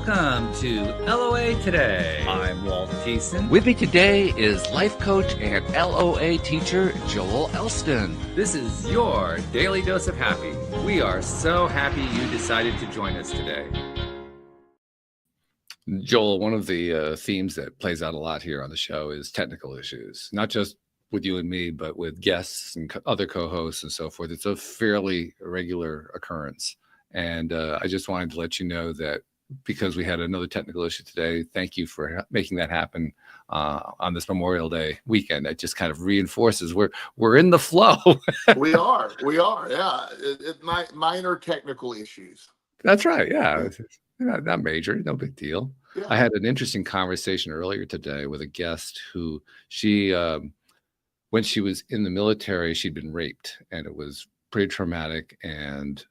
Welcome to LOA Today. I'm Walt Thiessen. With me today is life coach and LOA teacher Joel Elston. This is your daily dose of happy. We are so happy you decided to join us today. Joel, one of the themes that plays out a lot here on the show is technical issues, not just with you and me, but with guests and other co-hosts and so forth. It's a fairly regular occurrence. And I just wanted to let you know that because we had another technical issue today, thank you for making that happen on this Memorial Day weekend. That just kind of reinforces we're in the flow. we are, yeah. Minor technical issues. That's right, yeah. Not major, no big deal. Yeah. I had an interesting conversation earlier today with a guest who when she was in the military, she'd been raped, and it was pretty traumatic, and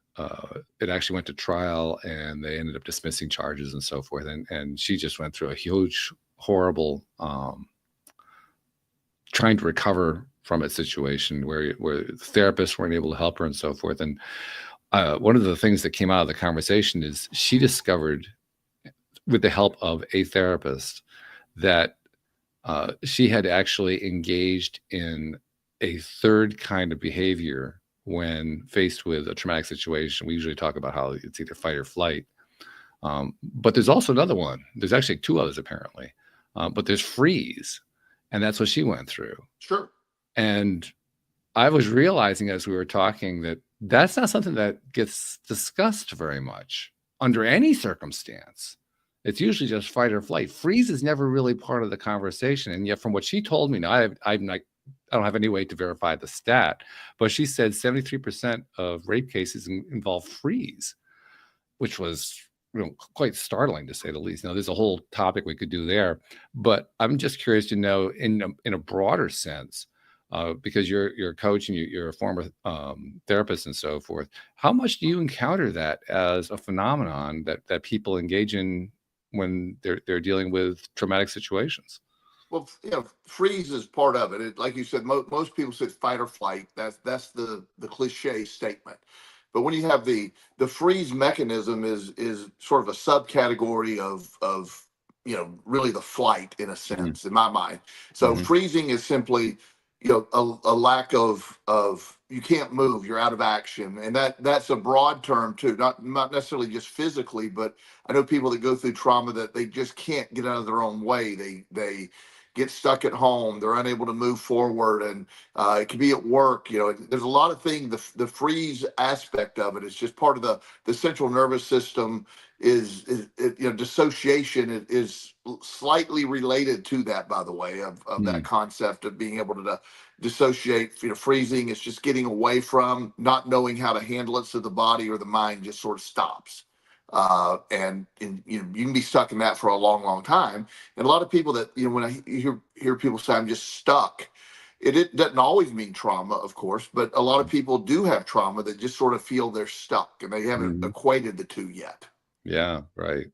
it actually went to trial, and they ended up dismissing charges and so forth. And she just went through a huge, horrible trying to recover from a situation where therapists weren't able to help her and so forth. And one of the things that came out of the conversation is she discovered, with the help of a therapist, that she had actually engaged in a third kind of behavior when faced with a traumatic situation. We usually talk about how it's either fight or flight. But there's also another one. There's actually two others apparently. But there's freeze. And that's what she went through. Sure. And I was realizing as we were talking that that's not something that gets discussed very much under any circumstance. It's usually just fight or flight. Freeze is never really part of the conversation. And yet from what she told me, now I don't have any way to verify the stat, but she said 73% of rape cases involve freeze, which was quite startling to say the least. Now, there's a whole topic we could do there, but I'm just curious to know in a broader sense, because you're a coach and you're a former therapist and so forth, how much do you encounter that as a phenomenon that people engage in when they're dealing with traumatic situations? Well, freeze is part of it. Like you said, most people say fight or flight. That's the cliche statement. But when you have the freeze mechanism is sort of a subcategory of really the flight in a sense, in my mind. So freezing is simply a lack of you can't move, you're out of action, and that's a broad term too, not necessarily just physically, but I know people that go through trauma that they just can't get out of their own way. They get stuck at home, they're unable to move forward, and it could be at work. There's a lot of things. The freeze aspect of it is just part of the central nervous system. Is dissociation is slightly related to that, by the way, of that concept of being able to dissociate. Freezing is just getting away from, not knowing how to handle it, so the body or the mind just sort of stops. And you can be stuck in that for a long, long time. And a lot of people that, when I hear people say, I'm just stuck, it doesn't always mean trauma, of course, but a lot of people do have trauma that just sort of feel they're stuck and they haven't equated the two yet. Yeah, right.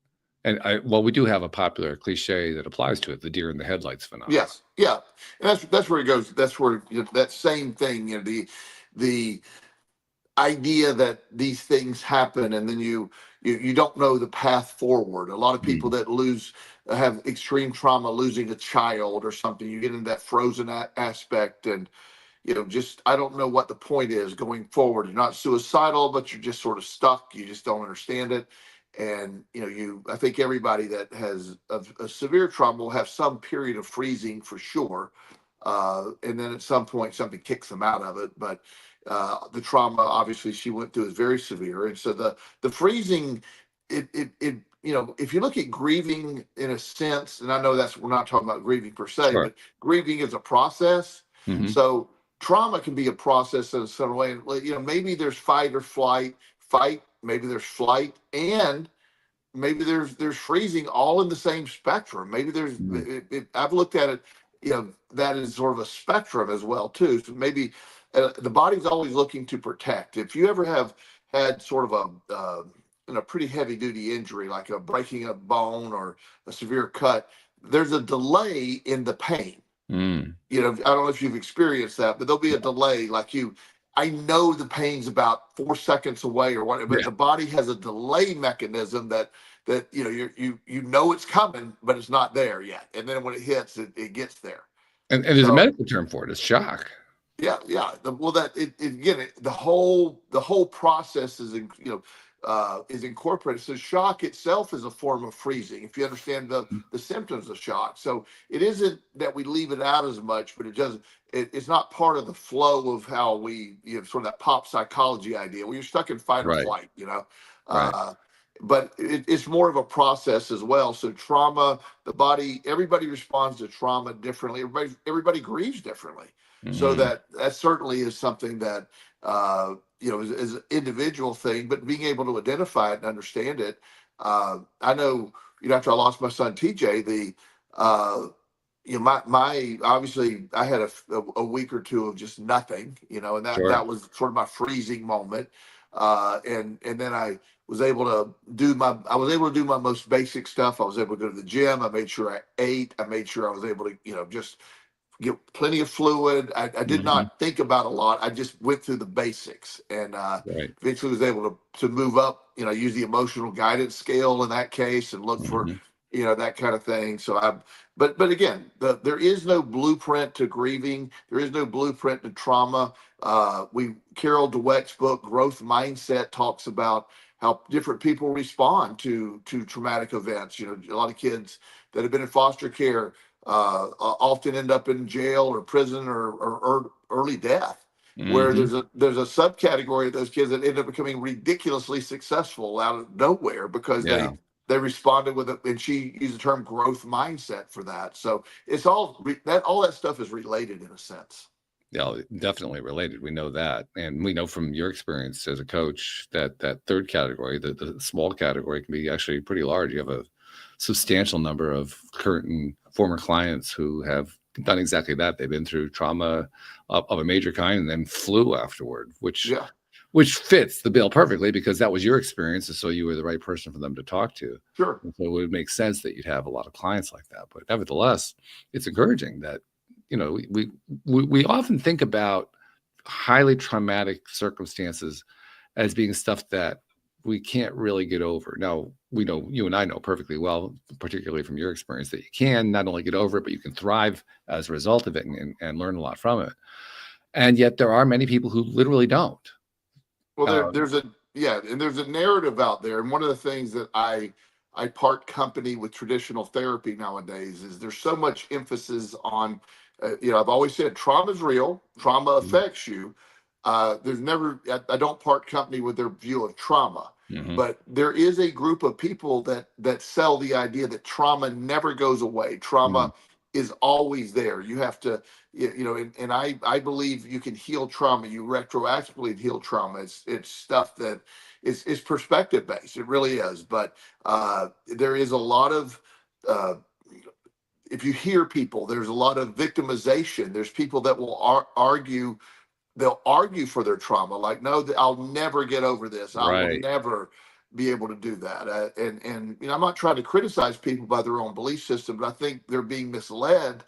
And we do have a popular cliche that applies to it, the deer in the headlights phenomenon. Yes. Yeah. And that's where it goes. That's where that same thing, the idea that these things happen and then you don't know the path forward. A lot of people that have extreme trauma, losing a child or something, you get into that frozen aspect, and I don't know what the point is going forward. You're not suicidal, but you're just sort of stuck. You just don't understand it. And I think everybody that has a severe trauma will have some period of freezing for sure, and then at some point something kicks them out of it. But the trauma, obviously, she went through is very severe, and so the freezing, if you look at grieving in a sense, and I know we're not talking about grieving per se, Sure. but grieving is a process. So trauma can be a process in some way. Maybe there's fight or flight, maybe there's flight, and maybe there's freezing, all in the same spectrum. Maybe there's I've looked at it, that is sort of a spectrum as well too. So maybe the body's always looking to protect. If you ever have had sort of a pretty heavy duty injury, like a breaking a bone or a severe cut, there's a delay in the pain. I don't know if you've experienced that, but there'll be a delay. Like I know the pain's about 4 seconds away or whatever, but Yeah. the body has a delay mechanism that you know it's coming, but it's not there yet. And then when it hits, it gets there. And there's a So medical term for it. It's shock. yeah, yeah. Well, the whole process is is incorporated. So shock itself is a form of freezing. If you understand the symptoms of shock, so it isn't that we leave it out as much, but it doesn't. It's not part of the flow of how we sort of that pop psychology idea where you're stuck in fight or Right. flight. Right. But it's more of a process as well. So trauma, the body, everybody responds to trauma differently. Everybody grieves differently. So Mhm. that certainly is something that is an individual thing, but being able to identify it and understand it. I know, after I lost my son TJ, my obviously I had a week or two of just nothing, and Sure. that was sort of my freezing moment. And then I was able to do my most basic stuff. I was able to go to the gym. I made sure I ate. I made sure I was able to, just get plenty of fluid. I did Mhm. not think about a lot. I just went through the basics and Right. eventually was able to move up, use the emotional guidance scale in that case and look for, Mhm. that kind of thing. So but again, there is no blueprint to grieving. There is no blueprint to trauma. Carol Dweck's book, Growth Mindset, talks about how different people respond to traumatic events. A lot of kids that have been in foster care often end up in jail or prison or early death. Where Mhm. there's a subcategory of those kids that end up becoming ridiculously successful out of nowhere because Yeah. they responded with it, and she used the term growth mindset for that. So it's all that stuff is related in a sense. Yeah, definitely related. We know that, and we know from your experience as a coach that that third category, the small category, can be actually pretty large. You have a substantial number of current and former clients who have done exactly that. They've been through trauma of a major kind and then flew afterward, Yeah, which fits the bill perfectly because that was your experience, and so you were the right person for them to talk to. sure. And so it would make sense that you'd have a lot of clients like that. But nevertheless, it's encouraging that we often think about highly traumatic circumstances as being stuff that we can't really get over. Now, we know you and I know perfectly well, particularly from your experience, that you can not only get over it, but you can thrive as a result of it and learn a lot from it. And yet there are many people who literally don't. Well, Um, there's a narrative out there, and one of the things that I part company with traditional therapy nowadays is there's so much emphasis on, I've always said trauma is real, trauma affects you. I don't part company with their view of trauma, mhm. but there is a group of people that sell the idea that trauma never goes away. Trauma Mhm. is always there. You have to, and I believe you can heal trauma. You retroactively heal trauma. It's stuff that is perspective based. It really is. But there is a lot of uh, if you hear people, there's a lot of victimization. There's people that will argue. They'll argue for their trauma, like, no, I'll never get over this. I will Right. never be able to do that. And I'm not trying to criticize people by their own belief system, but I think they're being misled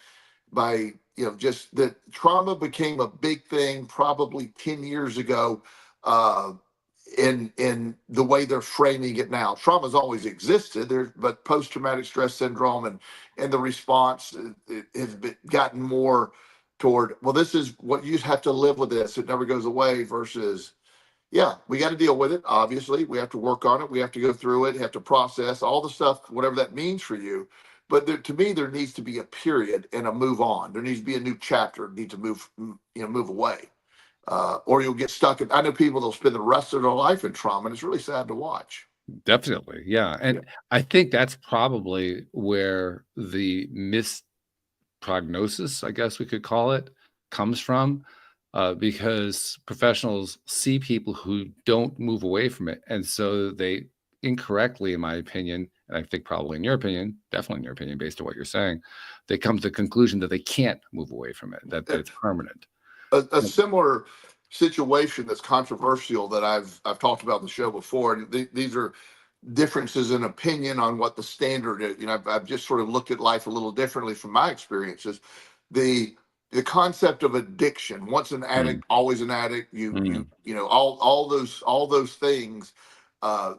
by just that trauma became a big thing probably 10 years ago, uh, in the way they're framing it now. Trauma's always existed there, but post-traumatic stress syndrome and the response, it has gotten more toward, well, this is what you have to live with, this, it never goes away, versus, yeah, we got to deal with it. Obviously, we have to work on it. We have to go through it, have to process all the stuff, whatever that means for you. But to me, there needs to be a period and a move on. There needs to be a new chapter. Need to move away, or you'll get stuck. I know people that'll spend the rest of their life in trauma, and it's really sad to watch. Definitely. Yeah. Yeah, And I think that's probably where the misprognosis, I guess we could call it, comes from, because professionals see people who don't move away from it. And so they incorrectly, in my opinion, and I think probably in your opinion, definitely in your opinion, based on what you're saying, they come to the conclusion that they can't move away from it, that it's permanent. a similar situation that's controversial that I've talked about in the show before, and these are differences in opinion on what the standard is. I've just sort of looked at life a little differently from my experiences. The the concept of addiction. Once an Mm, addict, always an addict. mm, All those things.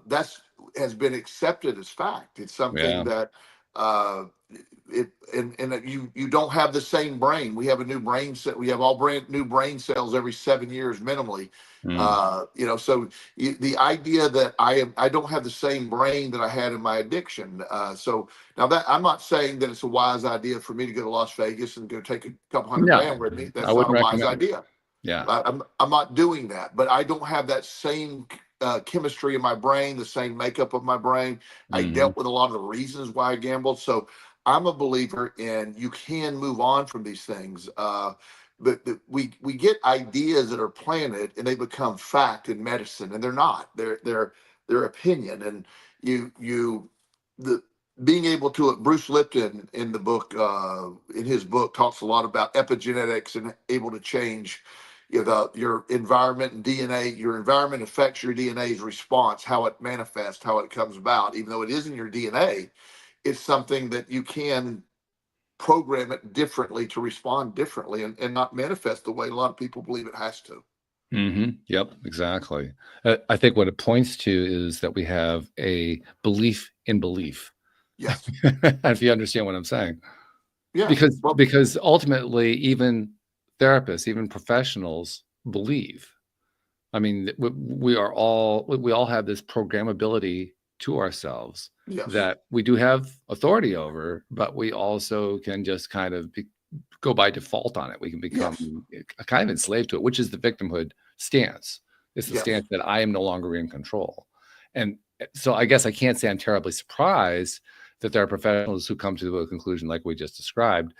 That's has been accepted as fact. It's something yeah. that uh, and that you don't have the same brain. We have a new brain set. We have all brand new brain cells every 7 years minimally. Mm, So the idea that I don't have the same brain that I had in my addiction. So now that I'm not saying that it's a wise idea for me to go to Las Vegas and go take a couple hundred no, grand with me. I That's not a wouldn't wise recommend. idea. Yeah. I'm not doing that, but I don't have that same chemistry in my brain, the same makeup of my brain. I Hmm. dealt with a lot of the reasons why I gambled. So I'm a believer in you can move on from these things. But we get ideas that are planted and they become fact in medicine, and they're not. They're opinion. And the being able to Bruce Lipton in his book talks a lot about epigenetics and able to change your environment and DNA. Your environment affects your DNA's response, how it manifests, how it comes about. Even though it is in your DNA, it's something that you can program it differently to respond differently and not manifest the way a lot of people believe it has to. Yep, exactly. I think what it points to is that we have a belief in belief. Yes. If you understand what I'm saying. Yeah. Because Well, because ultimately, even therapists, even professionals believe. I mean, we all have this programmability to ourselves yes. that we do have authority over, but we also can just kind of go by default on it. We can become Yes. kind of enslaved to it, which is the victimhood stance. It's the Yes. stance that I am no longer in control. And so I guess I can't say I'm terribly surprised that there are professionals who come to a conclusion like we just described.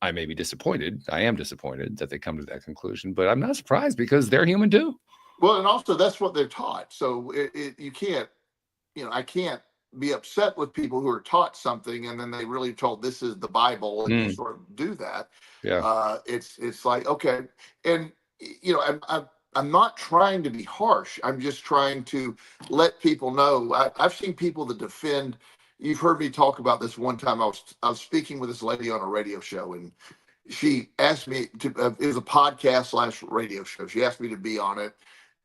I may be disappointed. I am disappointed that they come to that conclusion, but I'm not surprised because they're human too. Well, and also that's what they're taught. So you can't, I can't be upset with people who are taught something and then they really told this is the Bible and you Mm, sort of do that. yeah. It's like, okay. And, I'm not trying to be harsh. I'm just trying to let people know. I've seen people that defend. You've heard me talk about this one time. I was speaking with this lady on a radio show, and she asked me to. It was a podcast / radio show. She asked me to be on it,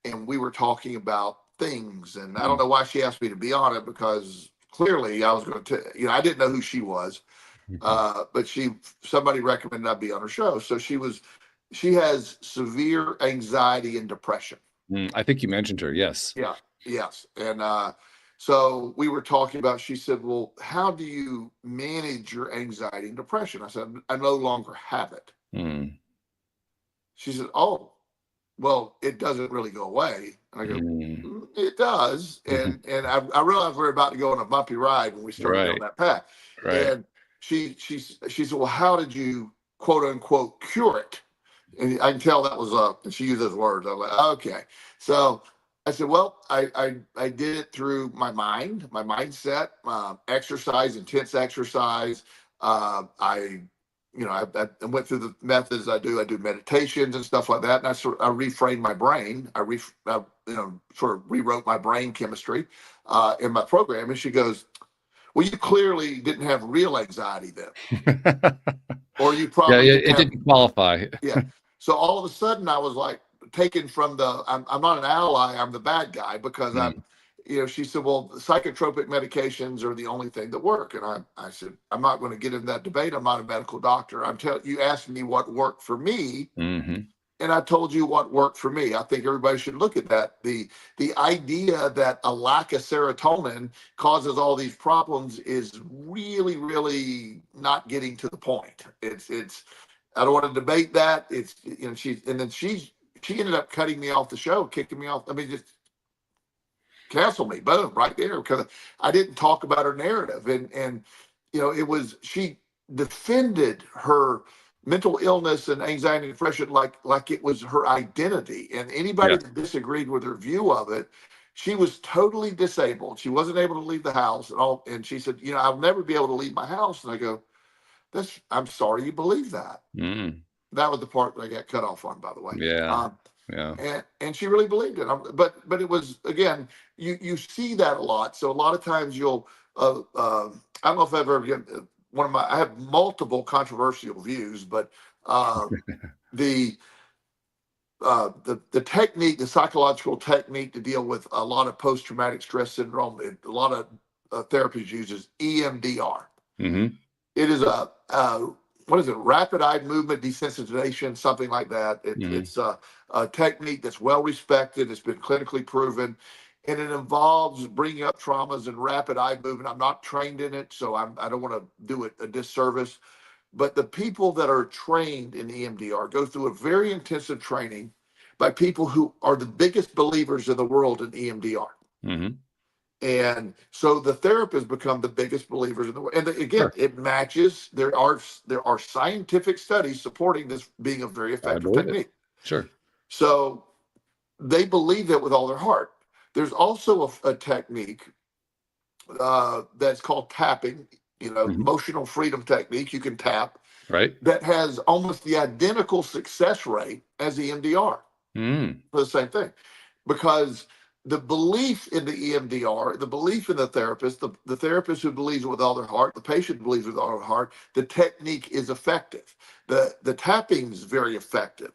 and we were talking about things. And I don't Mm, know why she asked me to be on it because clearly I was going to. I didn't know who she was, mhm. but somebody recommended I be on her show. So she has severe anxiety and depression. I think you mentioned her. Yes. Yeah. Yes. And so we were talking about. She said, "Well, how do you manage your anxiety and depression?" I said, "I no longer have it." Mm, She said, "Oh, well, it doesn't really go away." And I go, mm, It does." mhm. And I realized we were about to go on a bumpy ride when we started down Right. that path. Right. And she said, "Well, how did you quote unquote cure it?" And I can tell that was and she used those words. I was like, okay. So I said, well, I did it through my mind, my mindset, exercise, intense exercise. I went through the methods I do. I do meditations and stuff like that. And I reframed my brain. Sort of rewrote my brain chemistry in my program. And she goes, well, you clearly didn't have real anxiety then, or you Yeah, probably didn't it have. didn't qualify. Yeah. So all of a sudden I was like taken from I'm not an ally, I'm the bad guy because Mm, she said, well, psychotropic medications are the only thing that work. And I said, I'm not going to get in that debate. I'm not a medical doctor. You asked me what worked for me, mhm. and I told you what worked for me. I think everybody should look at that. The idea that a lack of serotonin causes all these problems is really, really not getting to the point. It's I don't want to debate that. It's she ended up cutting me off the show, kicking me off. I mean, just cancel me, boom, right there, because I didn't talk about her narrative. And it was she defended her mental illness and anxiety and depression like it was her identity. And anybody Yeah. that disagreed with her view of it, she was totally disabled. She wasn't able to leave the house at all. And she said, I'll never be able to leave my house. And I go, I'm sorry you believe that. Mm, That was the part that I got cut off on, by the way. yeah. Yeah. And she really believed it. But it was, again, you see that a lot. So a lot of times you'll I don't know if I've ever I have multiple controversial views, but Uh, the the technique, the psychological technique to deal with a lot of post-traumatic stress syndrome, a lot of therapies uses EMDR. Hmm. It is what is it? Rapid eye movement desensitization, something like that. Hmm. It's a technique that's well respected. It's been clinically proven, and it involves bringing up traumas and rapid eye movement. I'm not trained in it, so I don't want to do it a disservice. But the people that are trained in EMDR go through a very intensive training by people who are the biggest believers in the world in EMDR. Hmm. And so the therapists become the biggest believers in the world. And again, Sure. it matches. There are scientific studies supporting this being a very I effective believe it. technique. Sure. So they believe it with all their heart. There's also a technique that's called tapping, Hmm. emotional freedom technique. You can tap, Right. that has almost the identical success rate as the EMDR Mm. for the same thing. Because the belief in the EMDR, the belief in the therapist, the therapist who believes with all their heart, the patient believes with all their heart, the technique is effective. The tapping is very effective.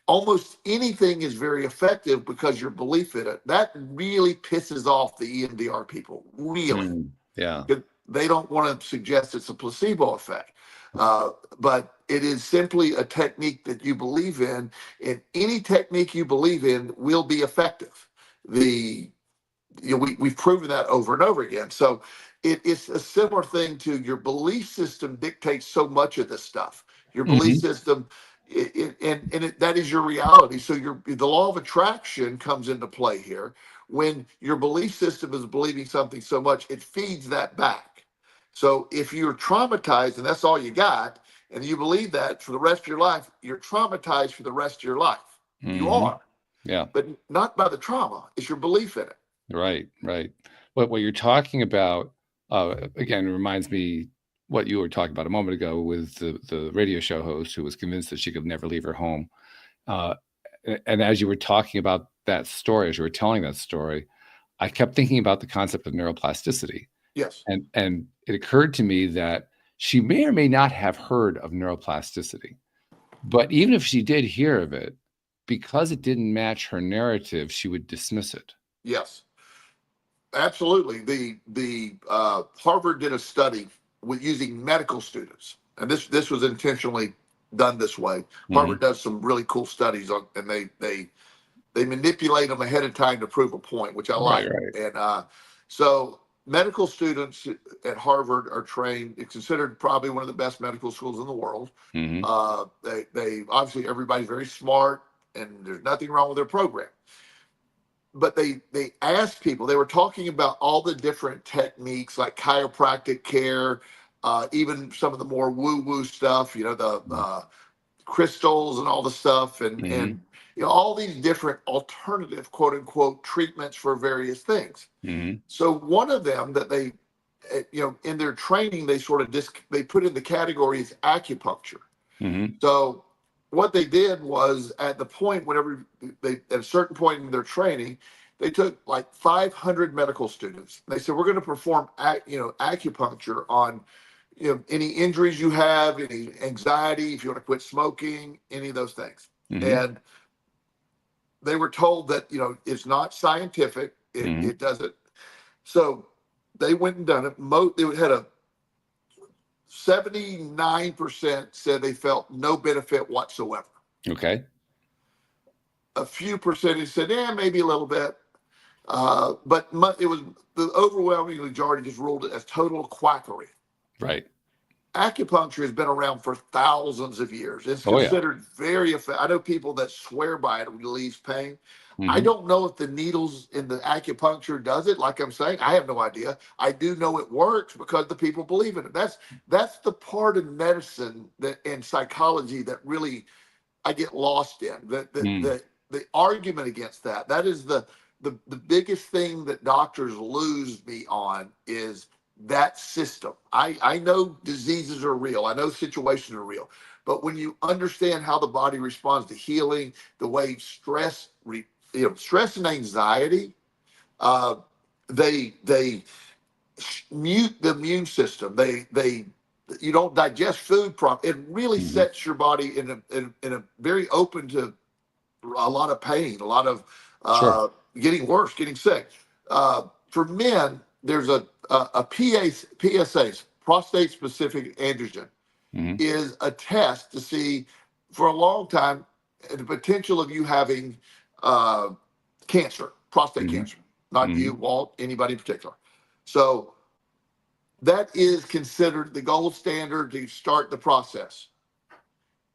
Almost anything is very effective because your belief in it. That really pisses off the EMDR people, really. Mm. Yeah. They don't want to suggest it's a placebo effect. But it is simply a technique that you believe in, and any technique you believe in will be effective. We've proven that over and over again. So it's a similar thing to your belief system dictates so much of this stuff. Your belief Hmm. system, that is your reality. So the law of attraction comes into play here. When your belief system is believing something so much, it feeds that back. So if you're traumatized and that's all you got, and you believe that for the rest of your life, you're traumatized for the rest of your life. You Hmm. are, Yeah. but not by the trauma. It's your belief in it. Right. Right. What you're talking about again reminds me what you were talking about a moment ago with the radio show host who was convinced that she could never leave her home. Uh, and as you were talking about that story, as you were telling that story, I kept thinking about the concept of neuroplasticity. Yes. And it occurred to me that she may or may not have heard of neuroplasticity. But even if she did hear of it, because it didn't match her narrative, she would dismiss it. Yes. Absolutely. The Harvard did a study with using medical students, and this was intentionally done this way. Hmm. Harvard does some really cool studies on, and they manipulate them ahead of time to prove a point, which I Right, like. right. And so medical students at Harvard are trained. It's considered probably one of the best medical schools in the world. Hmm. They obviously everybody's very smart, and there's nothing wrong with their program. But they asked people. They were talking about all the different techniques like chiropractic care, even some of the more woo woo stuff. The crystals and all the stuff, and Hmm. all these different alternative quote unquote treatments for various things. Hmm. So one of them that they in their training they sort of they put in the category as acupuncture. Hmm. So what they did was at the point whenever they at a certain point in their training, they took like 500 medical students. They said we're going to perform acupuncture on any injuries you have, any anxiety, if you want to quit smoking, any of those things. Hmm. And they were told that it's not scientific. It Hmm. it doesn't. So they went and done it. They had a 79% said they felt no benefit whatsoever. Okay. A few percentage said, yeah, maybe a little bit. But it was the overwhelming majority just ruled it as total quackery. Right. Acupuncture has been around for thousands of years. It's Oh yeah. considered very effective. I know people that swear by it relieves pain. I Hmm. don't know if the needles in the acupuncture does it. Like I'm saying, I have no idea. I do know it works because the people believe in it. That's the part of medicine that and psychology that really I get lost in. Mm. The argument against that is the biggest thing that doctors lose me on is that system. I know diseases are real. I know situations are real. But when you understand how the body responds to healing, the way stress and anxiety, uh, they mute the immune system. They you don't digest food properly. It really sets your body in a very open to a lot of pain, a lot of getting worse, getting sick. For men, there's a PSA, prostate specific androgen, is a test to see for a long time the potential of you having cancer, prostate cancer, not you, Walt, anybody in particular. So that is considered the gold standard to start the process.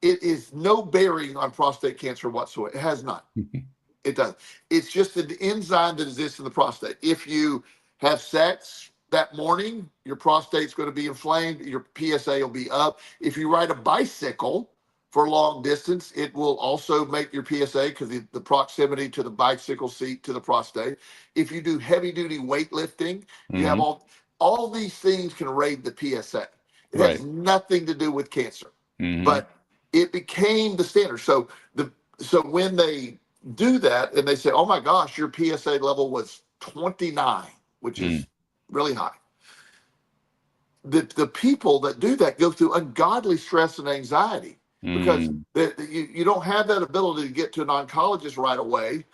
It is no bearing on prostate cancer whatsoever. It has none. It doesn't. It's just an enzyme that exists in the prostate. If you have sex that morning, your prostate's going to be inflamed. Your PSA will be up. If you ride a bicycle for long distance, it will also make your PSA because the proximity to the bicycle seat to the prostate. If you do heavy duty weightlifting, you have all these things can raise the PSA. It has nothing to do with cancer, but it became the standard. So when they do that and they say, oh my gosh, your PSA level was 29, which is really high. The people that do that go through ungodly stress and anxiety because you don't have that ability to get to an oncologist right away.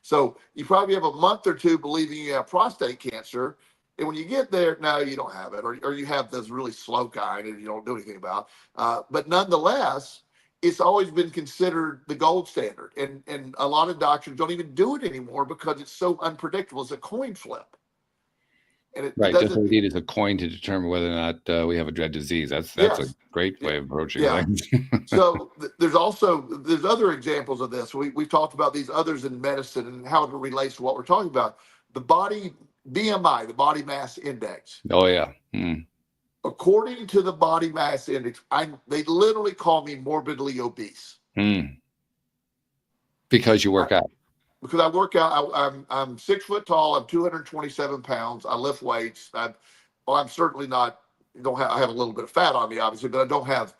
So you probably have a month or two believing you have prostate cancer. And when you get there, no, you don't have it, or you have this really slow kind and you don't do anything about. But nonetheless, it's always been considered the gold standard. And a lot of doctors don't even do it anymore because it's so unpredictable. It's a coin flip. And it just what we need is a coin to determine whether or not we have a dread disease. That's a great way of approaching things. So there's other examples of this. We've talked about these others in medicine and how it relates to what we're talking about. The body BMI, the body mass index. Oh yeah. According to the body mass index, they literally call me morbidly obese. Because you work out. Because I work out. I'm 6 foot tall. I'm 227 pounds. I lift weights. I'm certainly not. I have a little bit of fat on me, obviously, but I don't have.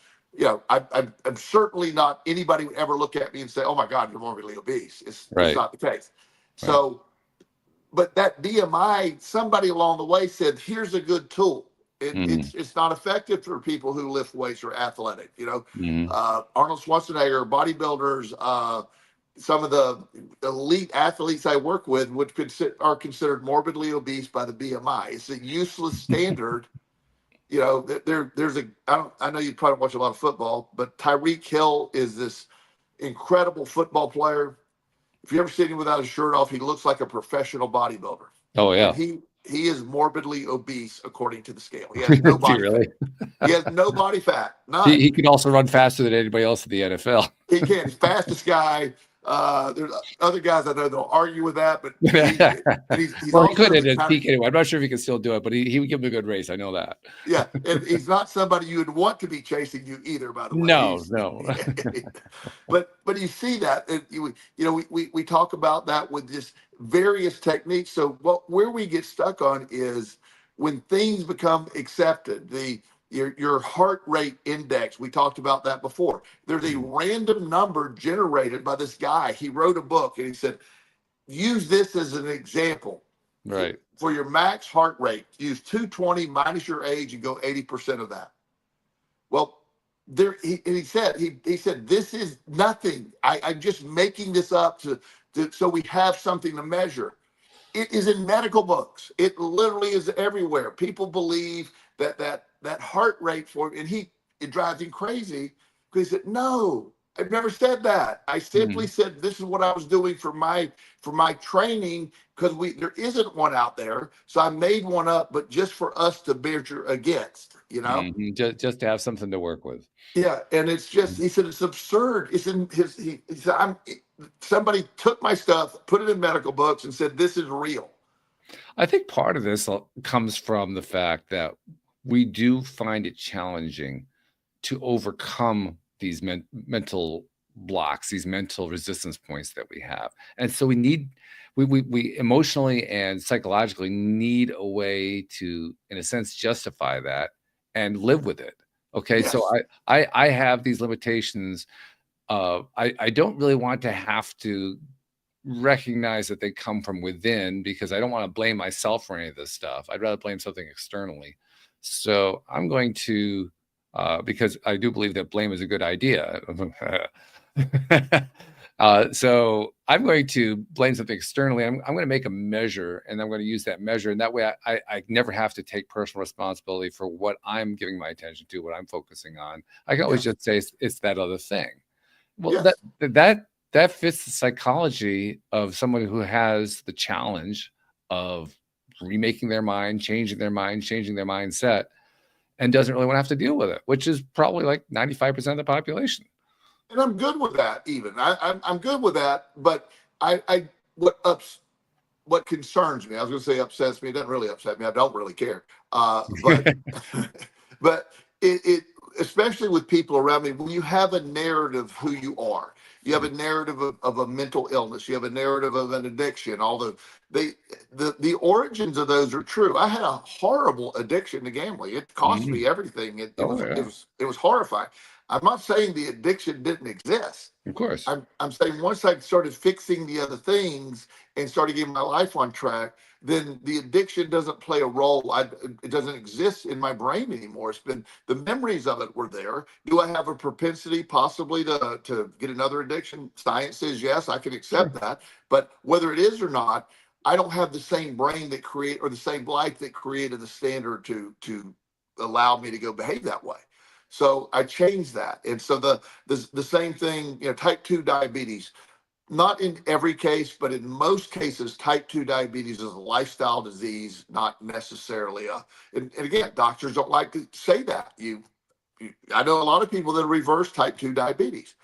I'm certainly not. Anybody would ever look at me and say, "Oh my God, you're morbidly obese." It's not the case. So. But that BMI, somebody along the way said, here's a good tool. It's not effective for people who lift weights or athletic. Arnold Schwarzenegger, bodybuilders, some of the elite athletes I work with are considered morbidly obese by the BMI. It's a useless standard. I know you probably watch a lot of football, but Tyreek Hill is this incredible football player. If you ever see him without his shirt off, he looks like a professional bodybuilder. Oh yeah. And he is morbidly obese according to the scale. He has no body fat. He has no body fat. None. He can also run faster than anybody else in the NFL. He can. He's fastest guy. There's other guys I know they'll argue with that, but he's he could at his peak anyway. I'm not sure if he can still do it, but he would give him a good race. I know that. Yeah, and he's not somebody you would want to be chasing you either. By the way, no. but you see that, and we talk about that with just various techniques. So where we get stuck on is when things become accepted. Your heart rate index, we talked about that before. There's a random number generated by this guy. He wrote a book and he said, use this as an example. Right. For your max heart rate, use 220 minus your age and go 80% of that. Well, he said, this is nothing. I'm just making this up so we have something to measure. It is in medical books. It literally is everywhere. People believe that heart rate it drives him crazy because he said, no, I've never said that. I simply said this is what I was doing for my training because there isn't one out there. So I made one up, but just for us to measure against, just to have something to work with. Yeah, and it's just he said it's absurd. It's in his. He said somebody took my stuff, put it in medical books, and said this is real. I think part of this comes from the fact that we do find it challenging to overcome these mental blocks, these mental resistance points that we have. And so we emotionally and psychologically need a way to, in a sense, justify that and live with it. Okay. Yes. So I have these limitations. I don't really want to have to recognize that they come from within because I don't want to blame myself for any of this stuff. I'd rather blame something externally. So I'm going to because I do believe that blame is a good idea. So I'm going to blame something externally. I'm going to make a measure, and I'm going to use that measure. And that way I never have to take personal responsibility for what I'm giving my attention to, what I'm focusing on. I can always just say it's that other thing. Well, that fits the psychology of someone who has the challenge of remaking their mind, changing their mindset, and doesn't really want to have to deal with it, which is probably like 95% of the population. And I'm good with that. Even I'm good with that. But what concerns me, I was going to say upsets me. It doesn't really upset me. I don't really care. But but it especially with people around me, when you have a narrative of who you are, you have a narrative of a mental illness, you have a narrative of an addiction. The origins of those are true. I had a horrible addiction to gambling. It cost me everything. It was horrifying. I'm not saying the addiction didn't exist. Of course. I'm saying once I started fixing the other things and started getting my life on track, then the addiction doesn't play a role. It doesn't exist in my brain anymore. It's been, the memories of it were there. Do I have a propensity possibly to get another addiction? Science says yes, I can accept that. But whether it is or not, I don't have the same brain that or the same life that created the standard to allow me to go behave that way. So I changed that. And so the same thing, type 2 diabetes, not in every case, but in most cases, type 2 diabetes is a lifestyle disease, not necessarily and again, doctors don't like to say that. I know a lot of people that reverse type 2 diabetes.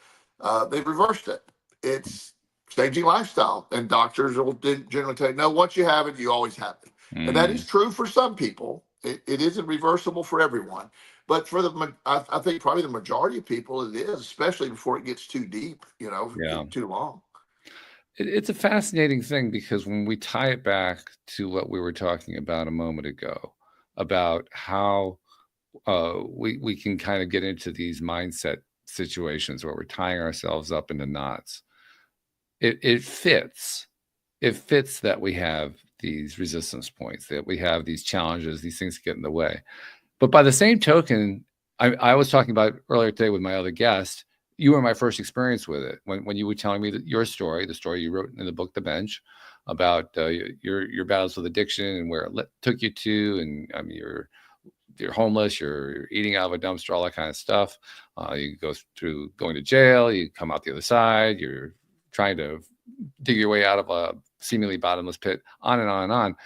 They've reversed it. It's changing lifestyle. And doctors will generally tell you, no, once you have it, you always have it. And that is true for some people. It isn't reversible for everyone. But for I think probably the majority of people it is, especially before it gets too deep, too long. It's a fascinating thing because when we tie it back to what we were talking about a moment ago, about how we can kind of get into these mindset situations where we're tying ourselves up into knots. It fits that we have these resistance points, that we have these challenges, these things get in the way. But by the same token, I was talking about earlier today with my other guest, you were my first experience with it when you were telling me your story, the story you wrote in the book, The Bench, about your battles with addiction and where it took you to, and I mean, you're homeless, you're eating out of a dumpster, all that kind of stuff. You go through going to jail, you come out the other side, you're trying to dig your way out of a seemingly bottomless pit, on and on and on.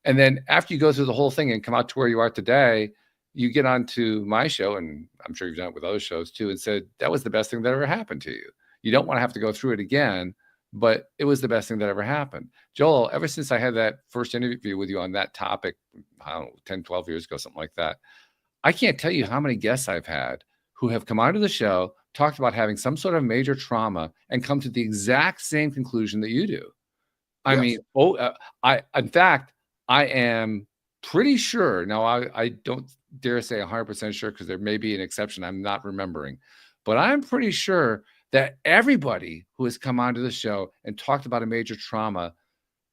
And then after you go through the whole thing and come out to where you are today, you get onto my show, and I'm sure you've done it with other shows too, and said that was the best thing that ever happened to you. You don't want to have to go through it again, but it was the best thing that ever happened. Joel, ever since I had that first interview with you on that topic, I don't know, 10, 12 years ago, something like that, I can't tell you how many guests I've had who have come onto the show, talked about having some sort of major trauma, and come to the exact same conclusion that you do. I mean, in fact, I am pretty sure, now I don't dare say 100% sure because there may be an exception I'm not remembering, but I'm pretty sure that everybody who has come onto the show and talked about a major trauma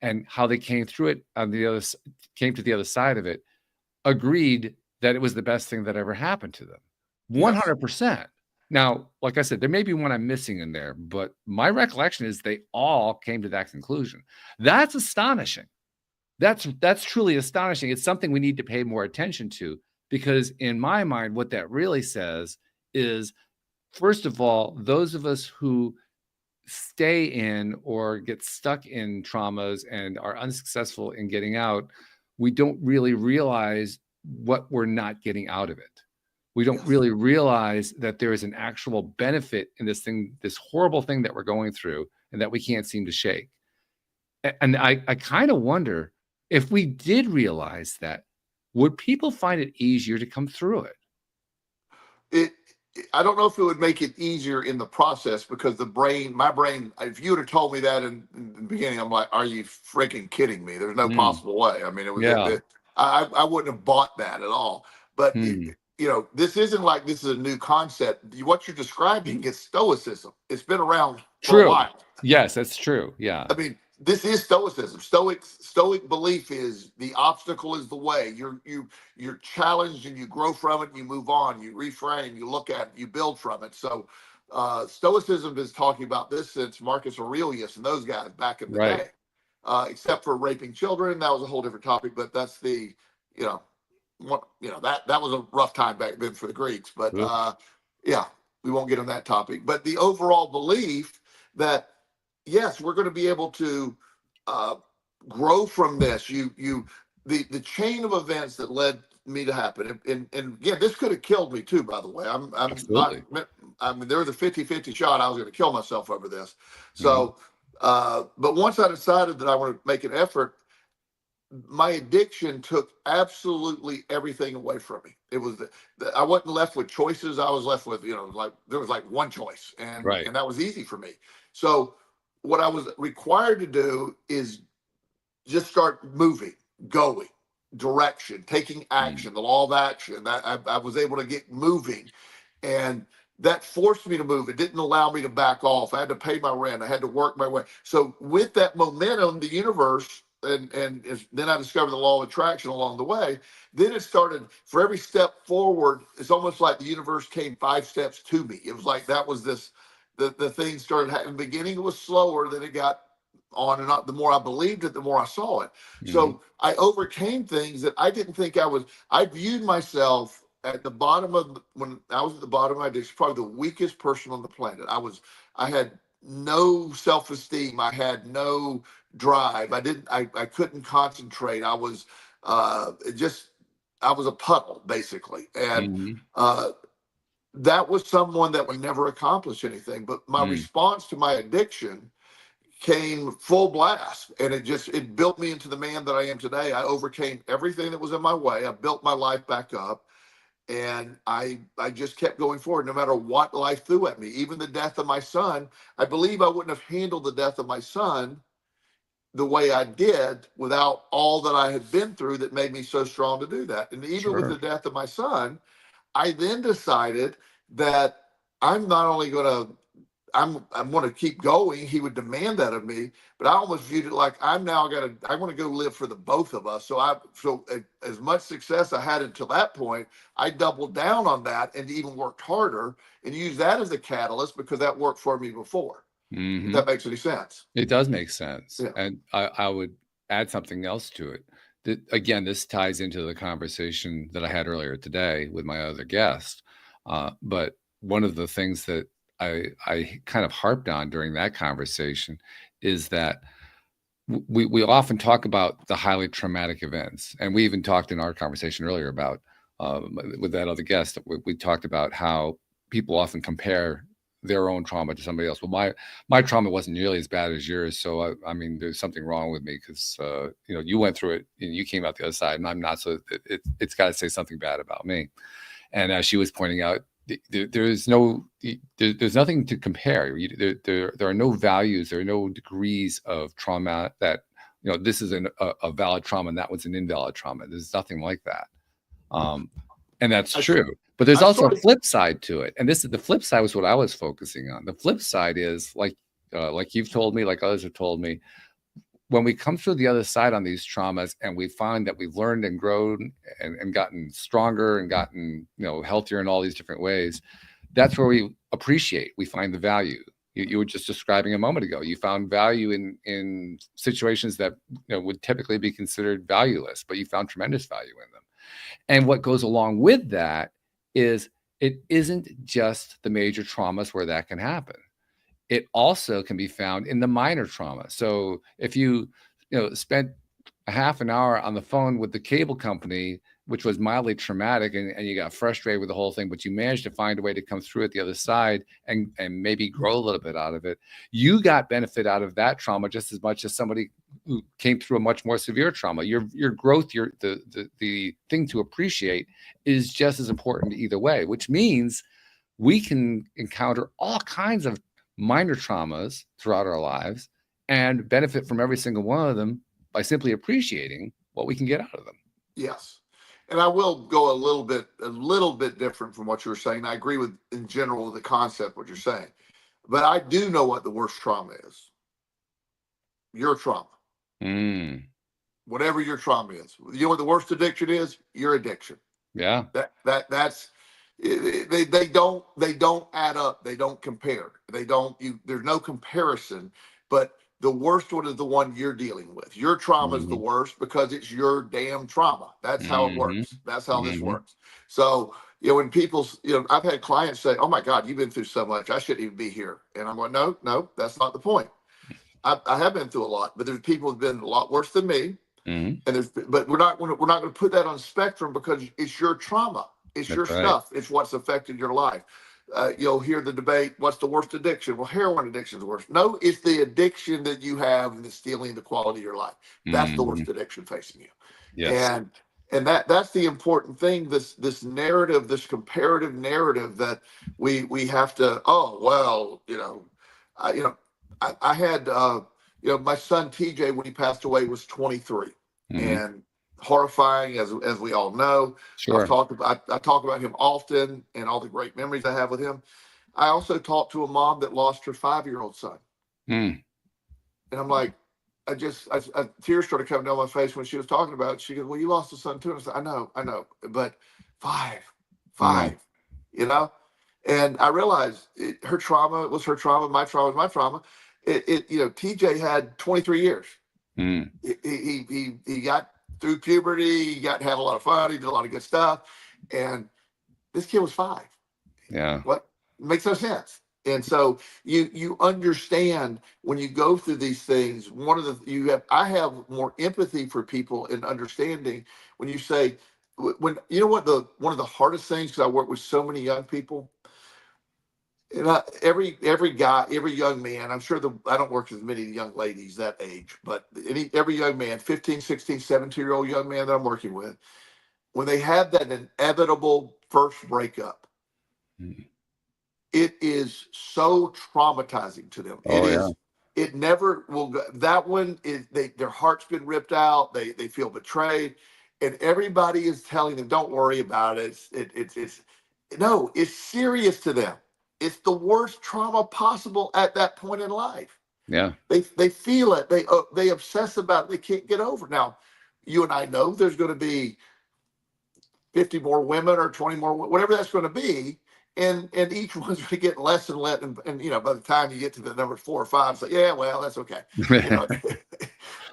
and how they came through it came to the other side of it, agreed that it was the best thing that ever happened to them. 100%. Now, like I said, there may be one I'm missing in there, but my recollection is they all came to that conclusion. That's astonishing. That's truly astonishing. It's something we need to pay more attention to, because in my mind, what that really says is, first of all, those of us who stay in or get stuck in traumas and are unsuccessful in getting out, we don't really realize what we're not getting out of it. We don't really realize that there is an actual benefit in this thing, this horrible thing that we're going through, and that we can't seem to shake. And I kind of wonder, if we did realize that, would people find it easier to come through it? I don't know if it would make it easier in the process, because my brain, if you would have told me that in the beginning, I'm like, are you freaking kidding me? There's no possible way. I mean, I wouldn't have bought that at all. But this isn't like this is a new concept. What you're describing is stoicism. It's been around for a while. Yes, that's true. Yeah. I mean, this is stoicism. Stoic belief is the obstacle is the way. You're challenged and you grow from it and you move on, you reframe, you look at it, you build from it. So stoicism is talking about this since Marcus Aurelius and those guys back in the Right. day. Except for raping children, that was a whole different topic, but that's the, you know, that was a rough time back then for the Greeks. But yeah, we won't get on that topic. But the overall belief that yes, we're going to be able to grow from this. The chain of events that led me to happen, and again, this could have killed me too. By the way, I'm Absolutely. not. I mean, there was a 50-50 shot I was going to kill myself over this. So, but once I decided that I want to make an effort, my addiction took absolutely everything away from me. It was I wasn't left with choices. I was left with, like there was like one choice, and Right. and that was easy for me. So what I was required to do is just start moving, going, direction, taking action, the law of action. That I was able to get moving, and that forced me to move. It didn't allow me to back off. I had to pay my rent. I had to work my way. So with that momentum, the universe, and then I discovered the law of attraction along the way. Then it started, for every step forward, it's almost like the universe came 5 steps to me. It was like that was this, the thing started happening. In the beginning, it was slower, then it got on and on. The more I believed it, the more I saw it. So I overcame things that I didn't think I viewed myself at the bottom of, when I was at the bottom of my addiction, probably the weakest person on the planet. I had no self-esteem. I had no drive. I couldn't concentrate. I was I was a puddle basically. And that was someone that would never accomplish anything. But my response to my addiction came full blast, and it built me into the man that I am today. I overcame everything that was in my way. I built my life back up, and I just kept going forward no matter what life threw at me. Even the death of my son, I believe I wouldn't have handled the death of my son the way I did without all that I had been through that made me so strong to do that. And even with the death of my son, I then decided that I'm not only going to, I'm going to keep going. He would demand that of me, but I almost viewed it like I want to go live for the both of us. So as much success I had until that point, I doubled down on that and even worked harder and used that as a catalyst because that worked for me before. If that makes any sense. It does make sense. Yeah. And I would add something else to it. Again, this ties into the conversation that I had earlier today with my other guest. But one of the things that I kind of harped on during that conversation is that we often talk about the highly traumatic events. And we even talked in our conversation earlier about, with that other guest, we talked about how people often compare their own trauma to somebody else. Well, my trauma wasn't nearly as bad as yours. So, I mean, there's something wrong with me because, you went through it and you came out the other side and I'm not. So it's got to say something bad about me. And as she was pointing out, there's nothing to compare. There are no values. There are no degrees of trauma that, this is a valid trauma and that was an invalid trauma. There's nothing like that. And that's true. But there's also a flip side to it. And the flip side was what I was focusing on. The flip side is like you've told me, like others have told me, when we come through the other side on these traumas and we find that we've learned and grown and gotten stronger and gotten, healthier in all these different ways, that's where we appreciate, we find the value. You were just describing a moment ago. You found value in situations that would typically be considered valueless, but you found tremendous value in them. And what goes along with that is it isn't just the major traumas where that can happen. It also can be found in the minor trauma. So if you spent a half an hour on the phone with the cable company, which was mildly traumatic, and you got frustrated with the whole thing, but you managed to find a way to come through at the other side and maybe grow a little bit out of it, you got benefit out of that trauma just as much as somebody who came through a much more severe trauma. Your growth, the thing to appreciate is just as important either way, which means we can encounter all kinds of minor traumas throughout our lives and benefit from every single one of them by simply appreciating what we can get out of them. Yes. And I will go a little bit different from what you were saying. I agree with, in general, the concept, what you're saying. But I do know what the worst trauma is. your trauma. Mm. Whatever your trauma is. You know what the worst addiction is? Your addiction. Yeah. That's they don't add up. They don't compare. There's no comparison. But the worst one is the one you're dealing with. Your trauma is the Mm-hmm. worst because it's your damn trauma. That's how it Mm-hmm. works. That's how this Mm-hmm. works. So, when people, I've had clients say, "Oh my God, you've been through so much. I shouldn't even be here." And I'm going, no, that's not the point. I have been through a lot, but there's people who've been a lot worse than me. Mm-hmm. And but we're not going to put that on spectrum because it's your trauma. It's That's your right. stuff. It's what's affected your life. You'll hear the debate, what's the worst addiction? Well, heroin addiction is the worst. No, it's the addiction that you have and it's stealing the quality of your life. That's the Mm-hmm. worst addiction facing you. Yes. And that's the important thing, this narrative, this comparative narrative that we have to, oh, well, I had my son TJ, when he passed away, was 23. Mm-hmm. And horrifying, as we all know. Sure. I talk about him often and all the great memories I have with him. I also talked to a mom that lost her 5-year-old son. Mm. And I'm like, tears started coming down my face when she was talking about it. She goes, "Well, you lost a son too." And I said, I know, but five, Yeah. you know? And I realized her trauma was her trauma. My trauma was my trauma. TJ had 23 years. Mm. He got through puberty. He had a lot of fun. He did a lot of good stuff. And this kid was 5. Yeah. What makes no sense. And so you understand when you go through these things. I have more empathy for people in understanding when you say, when you know what one of the hardest things, because I work with so many young people. And every guy, every young man, I'm sure I don't work with many young ladies that age, but every young man, 15, 16, 17-year-old young man that I'm working with, when they have that inevitable first breakup, Mm. it is so traumatizing to them. Oh, yeah. It never will go. That one is, their heart's been ripped out. They feel betrayed. And everybody is telling them, don't worry about it. No, it's serious to them. It's the worst trauma possible at that point in life. Yeah. They feel it. They obsess about it. They can't get over it. Now, you and I know there's going to be 50 more women or 20 more, whatever that's going to be. And each one's going to get less and less. And by the time you get to the number 4 or 5, it's like, yeah, well, that's okay. But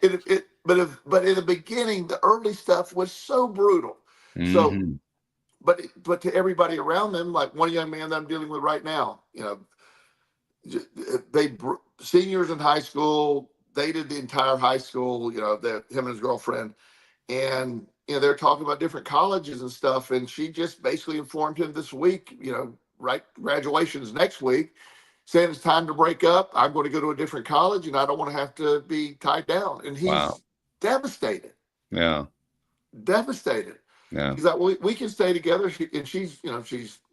in the beginning, the early stuff was so brutal. So, Mm-hmm. but to everybody around them, like one young man that I'm dealing with right now, they seniors in high school, dated the entire high school, him and his girlfriend, and they're talking about different colleges and stuff. And she just basically informed him this week, right, graduation's next week, saying it's time to break up. I'm going to go to a different college, and I don't want to have to be tied down. And he's Wow. devastated. Yeah. Devastated. Yeah. He's like, well, we can stay together. And she's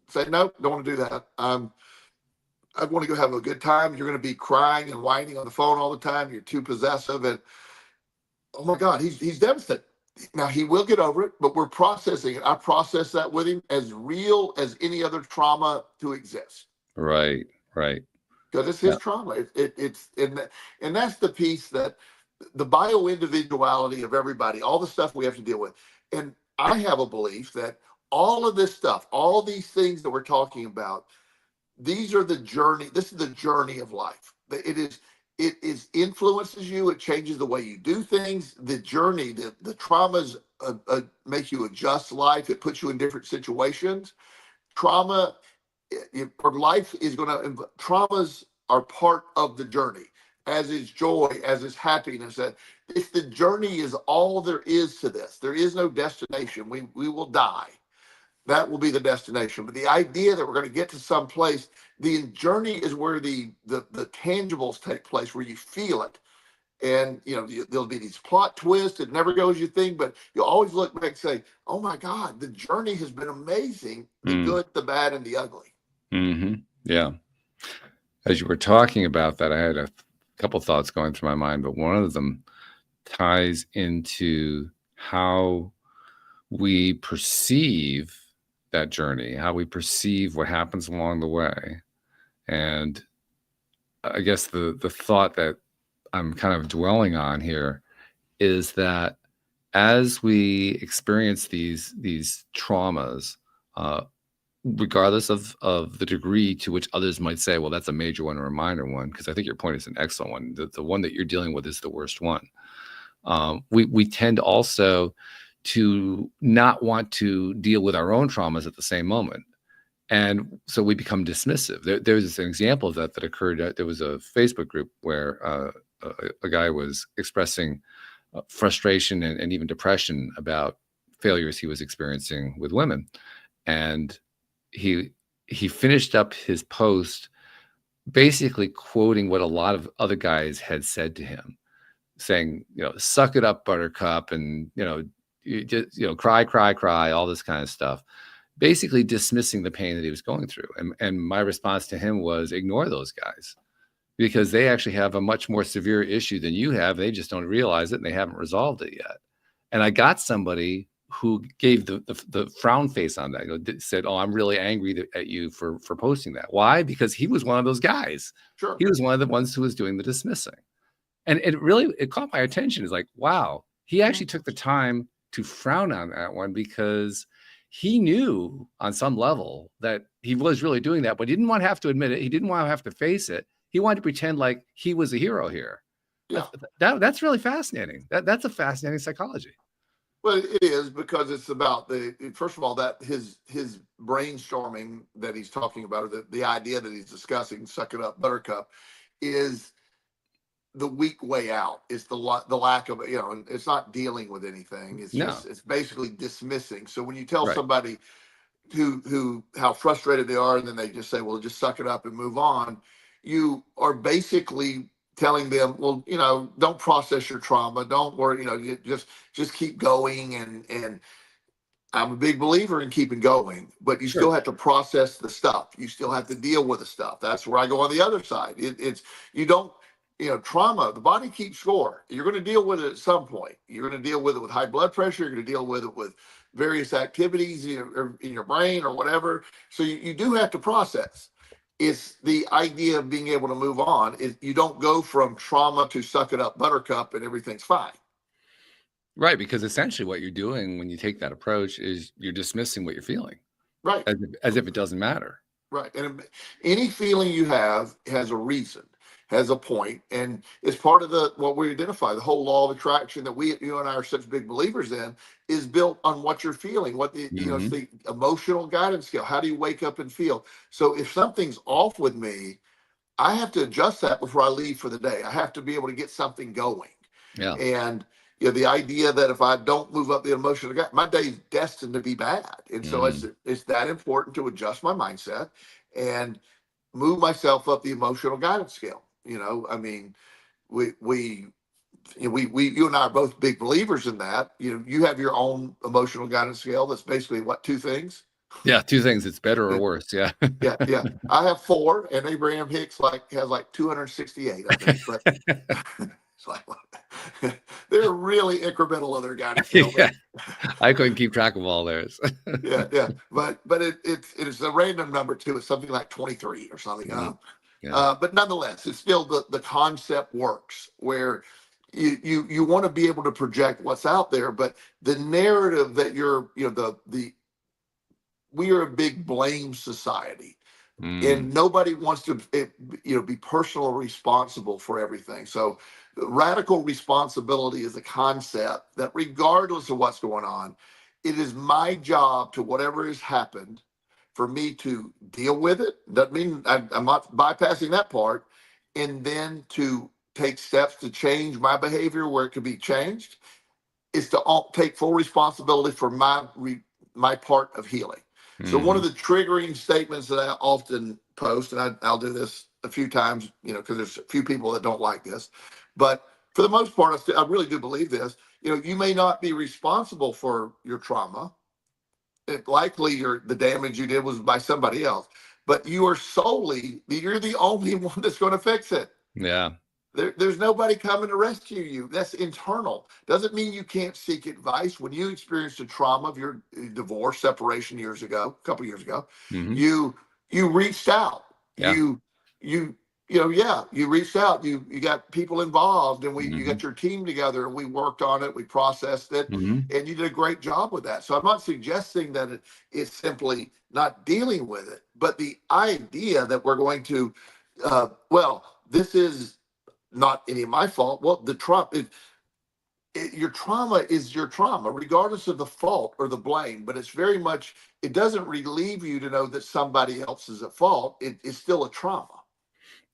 saying, no, don't want to do that. I want to go have a good time. You're going to be crying and whining on the phone all the time. You're too possessive. And oh my God, he's devastated. Now he will get over it, but we're processing it. I process that with him as real as any other trauma to exist. Right. Because it's his trauma. And that's the piece, that the bio individuality of everybody, all the stuff we have to deal with. And I have a belief that all of this stuff, all these things that we're talking about, these are the journey. This is the journey of life. It influences you. It changes the way you do things. The journey, the traumas make you adjust life. It puts you in different situations. Trauma, or life is going to, traumas are part of the journey, as is joy, as is happiness. If the journey is all there is to this, there is no destination. We will die. That will be the destination. But the idea that we're going to get to some place, the journey is where the tangibles take place, where you feel it. And, there'll be these plot twists. It never goes you think, but you'll always look back and say, oh my God, the journey has been amazing. The good, the bad, and the ugly. Mm-hmm. Yeah. As you were talking about that, I had a couple thoughts going through my mind, but one of them ties into how we perceive that journey, how we perceive what happens along the way. And I guess the thought that I'm kind of dwelling on here is that as we experience these traumas, regardless of the degree to which others might say, well, that's a major one or a minor one, because I think your point is an excellent one. The one that you're dealing with is the worst one. We tend also to not want to deal with our own traumas at the same moment. And so we become dismissive. There's an example of that occurred. There was a Facebook group where a guy was expressing frustration and even depression about failures he was experiencing with women. And he finished up his post basically quoting what a lot of other guys had said to him, saying, suck it up, buttercup, and, you just, cry, all this kind of stuff, basically dismissing the pain that he was going through. And my response to him was, ignore those guys, because they actually have a much more severe issue than you have. They just don't realize it, and they haven't resolved it yet. And I got somebody who gave the frown face on that, said, oh, I'm really angry at you for posting that. Why? Because he was one of those guys. Sure. He was one of the ones who was doing the dismissing. And it caught my attention. It's like, wow, he actually took the time to frown on that one, because he knew on some level that he was really doing that, but he didn't want to have to admit it. He didn't want to have to face it. He wanted to pretend like he was a hero here. Yeah. That's really fascinating. That's a fascinating psychology. Well, it is, because it's about first of all, that his brainstorming that he's talking about, or the idea that he's discussing, suck it up, buttercup, is the weak way out. It's the lack of, and it's not dealing with anything. It's just, it's basically dismissing. So when you tell somebody who how frustrated they are, and then they just say, well, just suck it up and move on, you are basically telling them, well, don't process your trauma. Don't worry, just keep going. And I'm a big believer in keeping going, but you still have to process the stuff. You still have to deal with the stuff. That's where I go on the other side. You don't, trauma, the body keeps score. You're going to deal with it at some point. You're going to deal with it with high blood pressure. You're going to deal with it with various activities in your brain or whatever. So you do have to process. It's the idea of being able to move on. You don't go from trauma to suck it up, buttercup, and everything's fine. Right, because essentially what you're doing when you take that approach is you're dismissing what you're feeling. Right. As if it doesn't matter. Right. And any feeling you have has a reason, has a point, and it's part of what we identify. The whole law of attraction that you and I are such big believers in is built on what you're feeling, what it's the emotional guidance scale. How do you wake up and feel? So if something's off with me, I have to adjust that before I leave for the day. I have to be able to get something going. Yeah. And the idea that if I don't move up the emotional guide, my day's destined to be bad. And so it's that important to adjust my mindset and move myself up the emotional guidance scale. I mean, you and I are both big believers in that. You have your own emotional guidance scale. That's basically what, 2 things? Yeah, 2 things. It's better or worse. Yeah. Yeah. I have 4, and Abraham Hicks has 268, I think. But it's like, they're really incremental of their guidance scale. Yeah. I couldn't keep track of all theirs. Yeah. But it's a random number too. It's something like 23 or something. But nonetheless, it's still the concept works, where you want to be able to project what's out there, but the narrative that we are a big blame society, and nobody wants to be personally responsible for everything. So radical responsibility is a concept that, regardless of what's going on, it is my job to, whatever has happened, for me to deal with it. Doesn't mean I'm not bypassing that part, and then to take steps to change my behavior where it could be changed, is to take full responsibility for my part of healing. So one of the triggering statements that I often post, and I'll do this a few times, because there's a few people that don't like this, but for the most part, I really do believe this. You may not be responsible for your trauma. Likely the damage you did was by somebody else, but you're the only one that's going to fix it. Yeah. There's nobody coming to rescue you. That's internal. Doesn't mean you can't seek advice. When you experienced a trauma of your divorce, separation a couple years ago, you reached out. Yeah. You yeah, you reached out, you got people involved, and you Mhm. got your team together, and we worked on it, we processed it, Mhm. and you did a great job with that. So I'm not suggesting that it's simply not dealing with it, but the idea that we're going to, well, this is not any of my fault. Well, your trauma is your trauma, regardless of the fault or the blame. But it's very much, it doesn't relieve you to know that somebody else is at fault. It's still a trauma.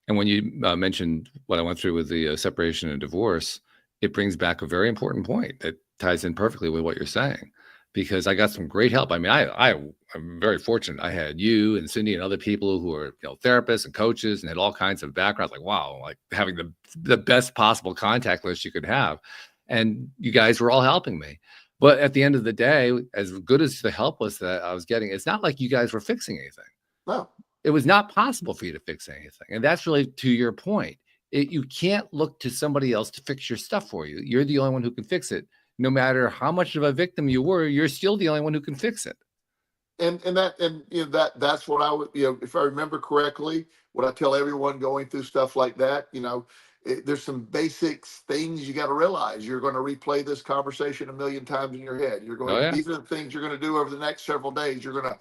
And when you mentioned what I went through with the separation and divorce, it brings back a very important point that ties in perfectly with what you're saying, because I got some great help. I mean, I'm very fortunate. I had you and Cindy and other people who are therapists and coaches and had all kinds of backgrounds. Like, wow, like having the best possible contact list you could have, and you guys were all helping me. But at the end of the day, as good as the help was that I was getting, it's not like you guys were fixing anything. No. It was not possible for you to fix anything. And that's really to your point. You can't look to somebody else to fix your stuff for you. You're the only one who can fix it. No matter how much of a victim you were, you're still the only one who can fix it. And that's what I would, if I remember correctly, what I tell everyone going through stuff like that, there's some basic things you got to realize. You're going to replay this conversation a million times in your head. Oh yeah. These are the things you're going to do over the next several days. You're going to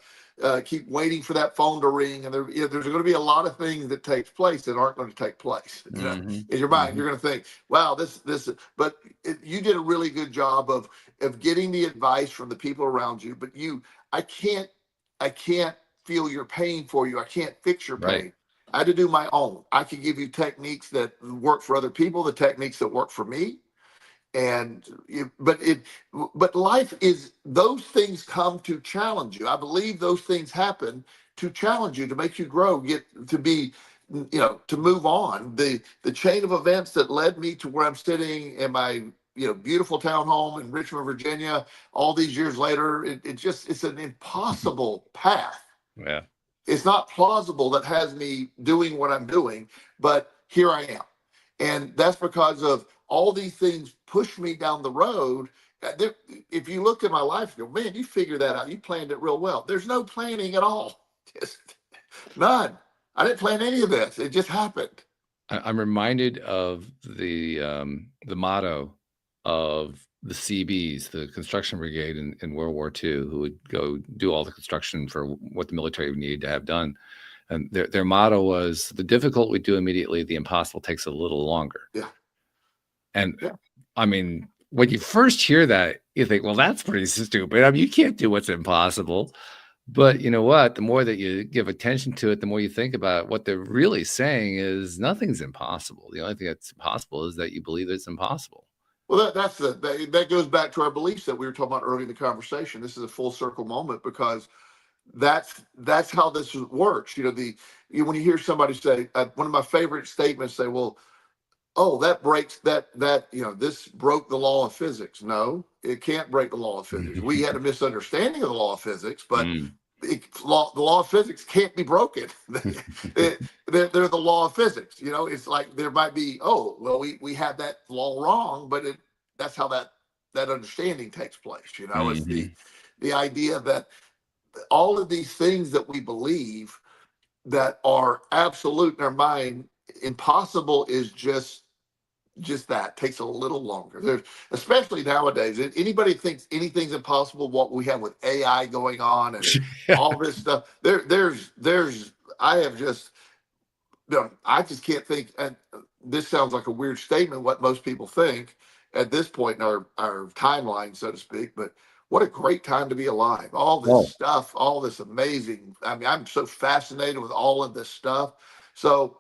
keep waiting for that phone to ring, and there's going to be a lot of things that takes place that aren't going to take place. In your mind, you're going to think, "Wow, but you did a really good job of getting the advice from the people around you. But I can't feel your pain for you. I can't fix your pain. Right. I had to do my own. I can give you techniques that work for other people, the techniques that work for me. But life is, those things come to challenge you. I believe those things happen to challenge you, to make you grow, to mmove on. The chain of events that led me to where I'm sitting in my beautiful townhome in Richmond, Virginia, all these years later, it's an impossible path. Yeah. It's not plausible that has me doing what I'm doing, but here I am. And that's because of all these things push me down the road. If you look at my life, you go, man, you figured that out. You planned it real well. There's no planning at all. Just none. I didn't plan any of this. It just happened. I'm reminded of the motto of the CBs, the construction brigade in World War II, who would go do all the construction for what the military needed to have done. And their motto was, the difficult we do immediately, the impossible takes a little longer. Yeah. And yeah. I mean, when you first hear that, you think, well, that's pretty stupid. I mean, you can't do what's impossible. But you know what? The more that you give attention to it, the more you think about it, what they're really saying is nothing's impossible. The only thing that's impossible is that you believe it's impossible. Well, that goes back to our beliefs that we were talking about earlier in the conversation. This is a full circle moment, because that's how this works. When you hear somebody say, one of my favorite statements, say, well, oh, that breaks this broke the law of physics. No, it can't break the law of physics. We had a misunderstanding of the law of physics, but the law of physics can't be broken. They're the law of physics. It's like there might be, oh, well, we had that law wrong, but that's how that understanding takes place. It's the idea that all of these things that we believe that are absolute in our mind, impossible is just that takes a little longer. Especially nowadays, anybody thinks anything's impossible, what we have with AI going on and all this stuff. I just can't think, and this sounds like a weird statement, what most people think at this point in our timeline, so to speak, but what a great time to be alive. All this stuff, all this amazing. I mean, I'm so fascinated with all of this stuff. So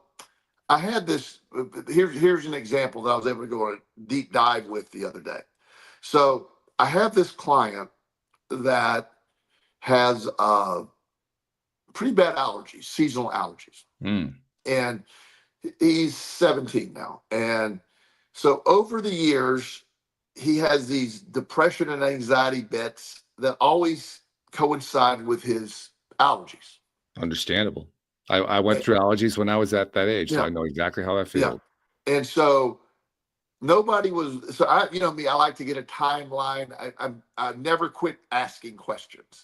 I had this, here's an example that I was able to go on a deep dive with the other day. So I have this client that has pretty bad allergies, seasonal allergies. And he's 17 now. And so over the years, he has these depression and anxiety bits that always coincide with his allergies. Understandable. I went through allergies when I was at that age, so I know exactly how I feel. Yeah. And so nobody was, so I like to get a timeline. I never quit asking questions.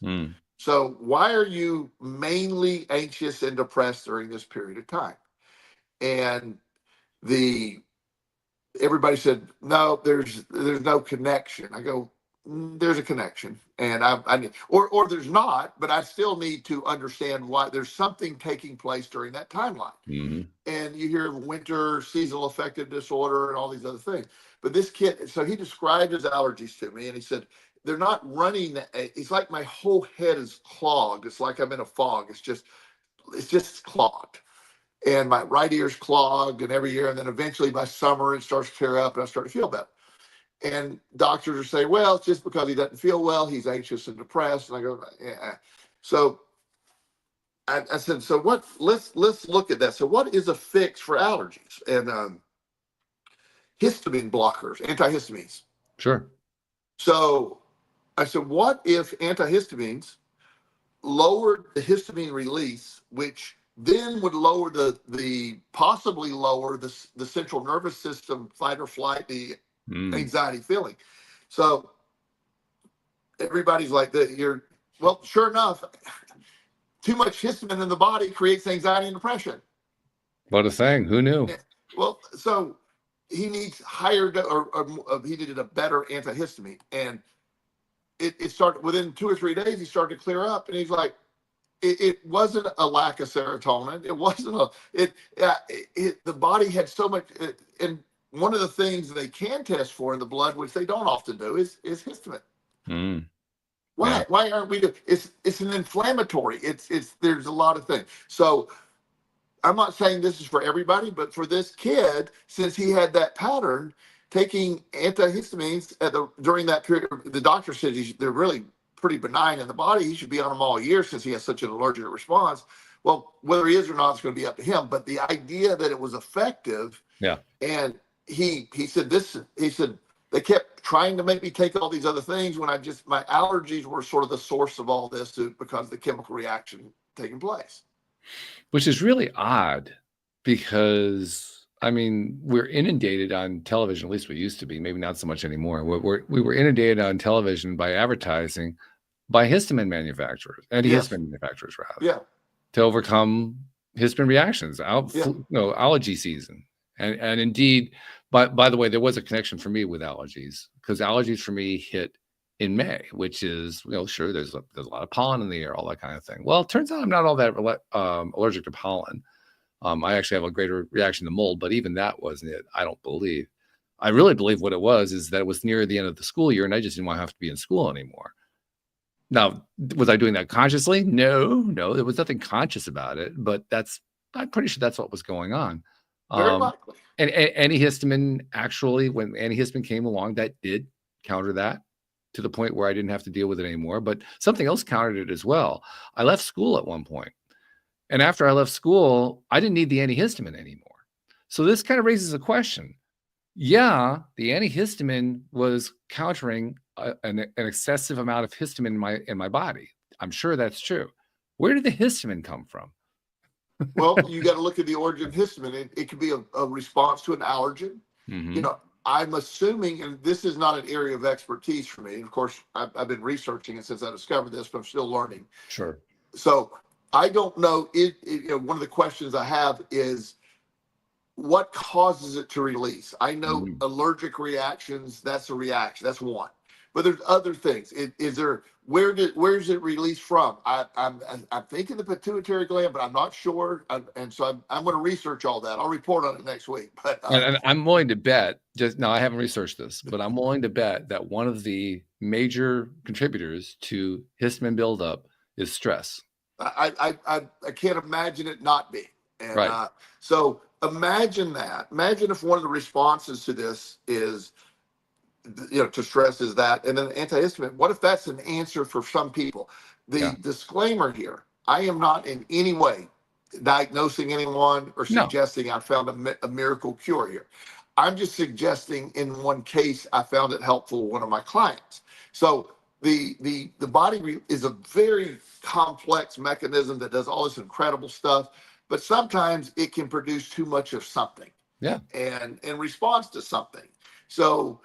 So why are you mainly anxious and depressed during this period of time? and everybody said, no, there's no connection. I go, there's a connection, and I need, or there's not, but I still need to understand why there's something taking place during that timeline. Mm-hmm. And you hear of winter seasonal affective disorder and all these other things. But this kid, so he described his allergies to me, and he said, they're not running. It's like my whole head is clogged. It's like I'm in a fog. It's just clogged. And my right ear's clogged, and every year, and then eventually by summer it starts to clear up, and I start to feel better. And doctors are saying, well, it's just because he doesn't feel well. He's anxious and depressed. And I go, yeah. So I said, so what? Let's look at that. So what is a fix for allergies? And histamine blockers, antihistamines. Sure. So I said, what if antihistamines lowered the histamine release, which then would lower possibly lower the central nervous system fight or flight, the anxiety feeling. So everybody's like that. Well, sure enough, too much histamine in the body creates anxiety and depression. What a thing. Who knew? Well, so he needs higher, or he needed a better antihistamine. And it started within 2 or 3 days, he started to clear up. And he's like, it wasn't a lack of serotonin. It wasn't the body had so much, and one of the things they can test for in the blood, which they don't often do, is histamine. Why? Yeah. Why aren't we doing? It's an inflammatory. There's a lot of things. So I'm not saying this is for everybody, but for this kid, since he had that pattern, taking antihistamines during that period, the doctor said they're really pretty benign in the body. He should be on them all year since he has such an allergic response. Well, whether he is or not, it's going to be up to him. But the idea that it was effective, yeah. And he said they kept trying to make me take all these other things when my allergies were sort of the source of all this because of the chemical reaction taking place. Which is really odd because, I mean, we're inundated on television, at least we used to be, maybe not so much anymore. We were inundated on television by advertising by histamine manufacturers, antihistamine manufacturers, rather, yeah, to overcome histamine reactions, allergy season. And indeed, by the way, there was a connection for me with allergies, because allergies for me hit in May, which is, sure, there's a lot of pollen in the air, all that kind of thing. Well, it turns out I'm not all that allergic to pollen. I actually have a greater reaction to mold, but even that wasn't it. I don't believe. I really believe what it was is that it was near the end of the school year, and I just didn't want to have to be in school anymore. Now, was I doing that consciously? No, there was nothing conscious about it, but I'm pretty sure that's what was going on. Very likely. And antihistamine, actually, when antihistamine came along, that did counter that to the point where I didn't have to deal with it anymore. But something else countered it as well. I left school at one point. And after I left school, I didn't need the antihistamine anymore. So this kind of raises a question. Yeah, the antihistamine was countering an excessive amount of histamine in my body. I'm sure that's true. Where did the histamine come from? Well, you got to look at the origin of histamine. It could be a response to an allergen. Mm-hmm. I'm assuming, and this is not an area of expertise for me. Of course, I've been researching it since I discovered this, but I'm still learning. Sure. So I don't know. One of the questions I have is, what causes it to release? I know allergic reactions, that's a reaction. That's one. But there's other things. Where's it released from? I'm thinking the pituitary gland, but I'm not sure. And so I'm going to research all that. I'll report on it next week. But and I'm willing to bet, I haven't researched this, but I'm willing to bet that one of the major contributors to histamine buildup is stress. I can't imagine it not being. And, right. So imagine that. Imagine if one of the responses to this is, to stress is that, and then antihistamine. What if that's an answer for some people? The disclaimer here: I am not in any way diagnosing anyone or suggesting I found a miracle cure here. I'm just suggesting in one case I found it helpful with one of my clients. So the body is a very complex mechanism that does all this incredible stuff, but sometimes it can produce too much of something. Yeah. And in response to something. So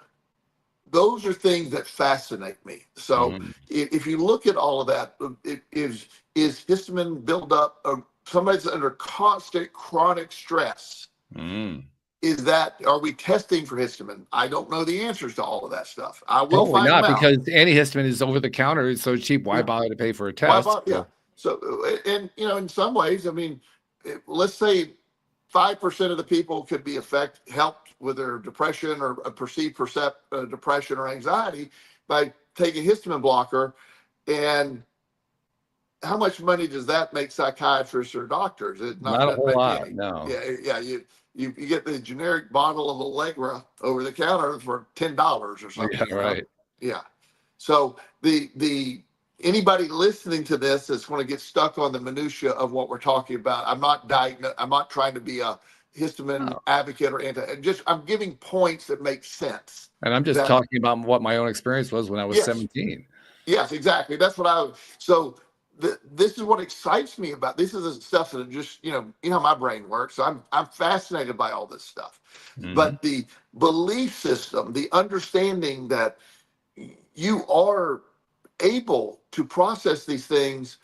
those are things that fascinate me. So if you look at all of that, it is is histamine buildup, or somebody's under constant chronic stress. Are we testing for histamine? I don't know the answers to all of that stuff. I will Totally find not, them out. because antihistamine is over the counter. It's so cheap. Why bother to pay for a test? Yeah. So, and in some ways, I mean, let's say 5% of the people could be helped with their depression or a perceived depression or anxiety by taking a histamine blocker. And how much money does that make psychiatrists or doctors? It Not a whole lot. any. No. Yeah. You get the generic bottle of Allegra over the counter for $10 or something. Yeah, right. Yeah. So the anybody listening to this that's going to get stuck on the minutia of what we're talking about, I'm not trying to be a histamine advocate or I'm giving points that make sense. And I'm just talking about what my own experience was when I was 17. Yes, exactly. That's what this is what excites me about this. Is the stuff that just how my brain works. So I'm fascinated by all this stuff. But the belief system, the understanding that you are able to process these things,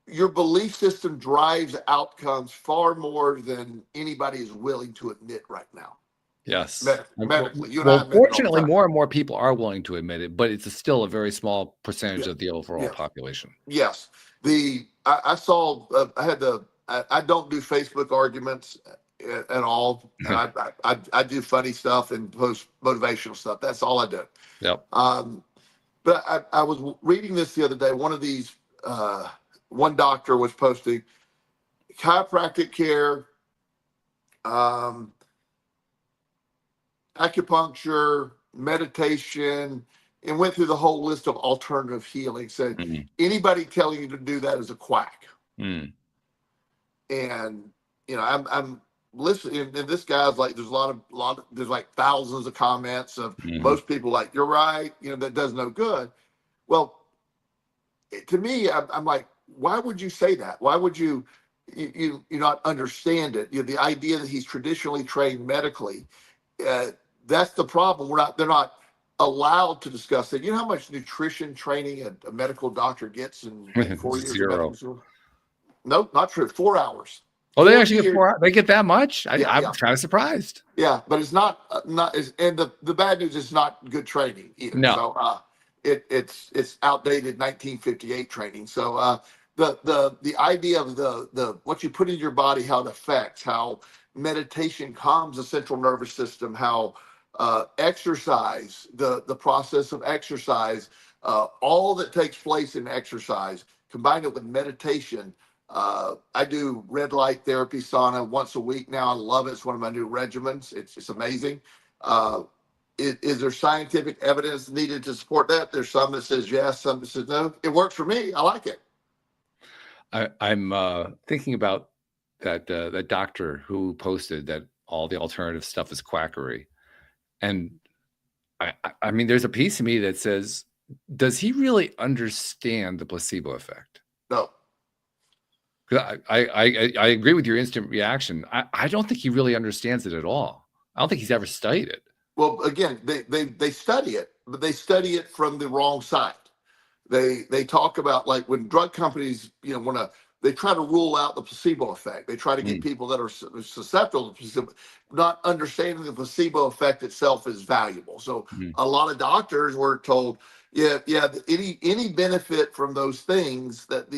your belief system drives outcomes far more than anybody is willing to admit right now. Yes. Medically. Fortunately, more and more people are willing to admit it, but it's still a very small percentage of the overall population. Yes. I don't do Facebook arguments at all. I do funny stuff and post motivational stuff. That's all I do. Yep. But I was reading this the other day. One of these, one doctor was posting chiropractic care, acupuncture, meditation, and went through the whole list of alternative healing. Said anybody telling you to do that is a quack. And I'm listening, and this guy's like, there's there's like thousands of comments of most people like, you're right, that does no good. Well, to me, I'm like, why would you say that? Why would you not understand it? The idea that he's traditionally trained medically, that's the problem. They're not allowed to discuss it. You know how much nutrition training a medical doctor gets in 4 years? Zero. Nope, not true. 4 hours. Oh, they actually get 4 hours? They get that much? I'm kind of surprised. Yeah, but it's not. And the bad news is not good training either. No. So it's outdated 1958 training. So the idea of the what you put in your body, how it affects, how meditation calms the central nervous system, how exercise, the process of exercise, all that takes place in exercise, combine it with meditation. I do red light therapy sauna once a week now. I love it. It's one of my new regimens. It's amazing. Is there scientific evidence needed to support that? There's some that says yes, some that says no. It works for me. I like it. I'm thinking about that doctor who posted that all the alternative stuff is quackery. And I mean, there's a piece of me that says, does he really understand the placebo effect? No. I agree with your instant reaction. I don't think he really understands it at all. I don't think he's ever studied it. Well, again, they study it, but they study it from the wrong side. They talk about, like, when drug companies, they try to rule out the placebo effect. They try to get people that are susceptible to placebo, not understanding the placebo effect itself is valuable. So a lot of doctors were told, any benefit from those things that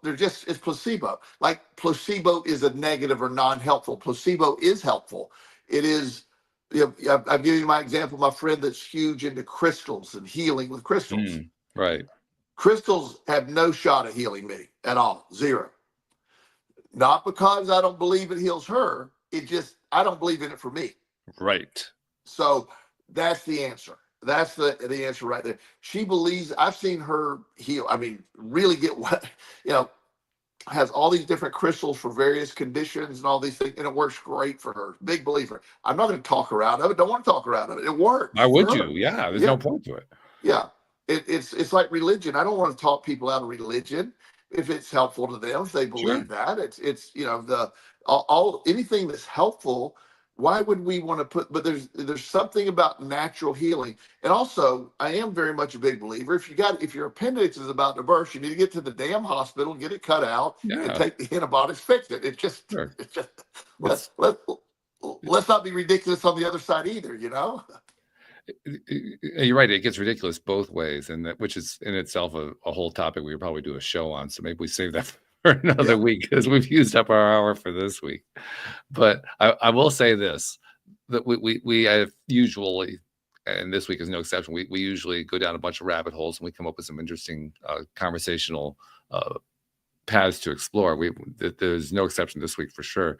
they're just, it's placebo. Like, placebo is a negative or non-helpful. Placebo is helpful. It is. I've given you my example. My friend that's huge into crystals and healing with crystals. Right. Crystals have no shot at healing me at all. Zero. Not because I don't believe it heals her. I don't believe in it for me. Right. So that's the answer. That's the answer right there. She believes, I've seen her heal. I mean, really get what, has all these different crystals for various conditions and all these things, and it works great for her. Big believer. I'm not going to talk her out of it. Don't want to talk her out of it. It works. Why would you? Yeah, there's no point to it. Yeah. It's like religion. I don't want to talk people out of religion if it's helpful to them, if they believe that. It's anything that's helpful Why would we want to put? But there's something about natural healing, and also I am very much a big believer. If your appendix is about to burst, you need to get to the damn hospital, get it cut out, and take the antibiotics, fix it. It's just let's not be ridiculous on the other side either. You're right. It gets ridiculous both ways, and which is in itself a whole topic we would probably do a show on. So maybe we save that for another week, because we've used up our hour for this week. But I will say this, that we have usually, and this week is no exception, we usually go down a bunch of rabbit holes and we come up with some interesting conversational paths to explore. There's no exception this week for sure.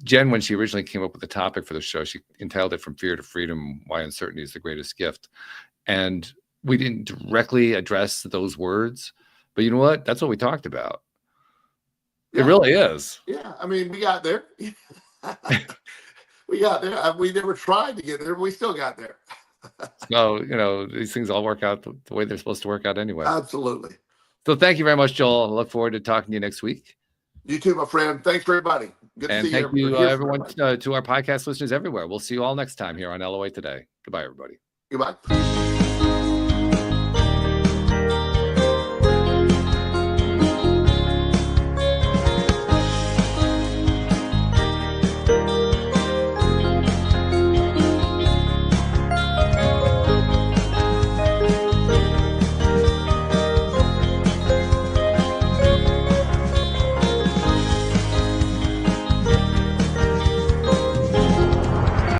Jen, when she originally came up with the topic for the show, she entitled it "From Fear to Freedom: Why Uncertainty is the Greatest Gift." And we didn't directly address those words, but you know what? That's what we talked about. Yeah. It really is. Yeah. I mean, we got there. We got there. We never tried to get there, but we still got there. So, these things all work out the way they're supposed to work out anyway. Absolutely. So thank you very much, Joel. I look forward to talking to you next week. You too, my friend. Thanks for everybody. Good to see you. And thank you, everyone, to our podcast listeners everywhere. We'll see you all next time here on LOA Today. Goodbye, everybody. Goodbye.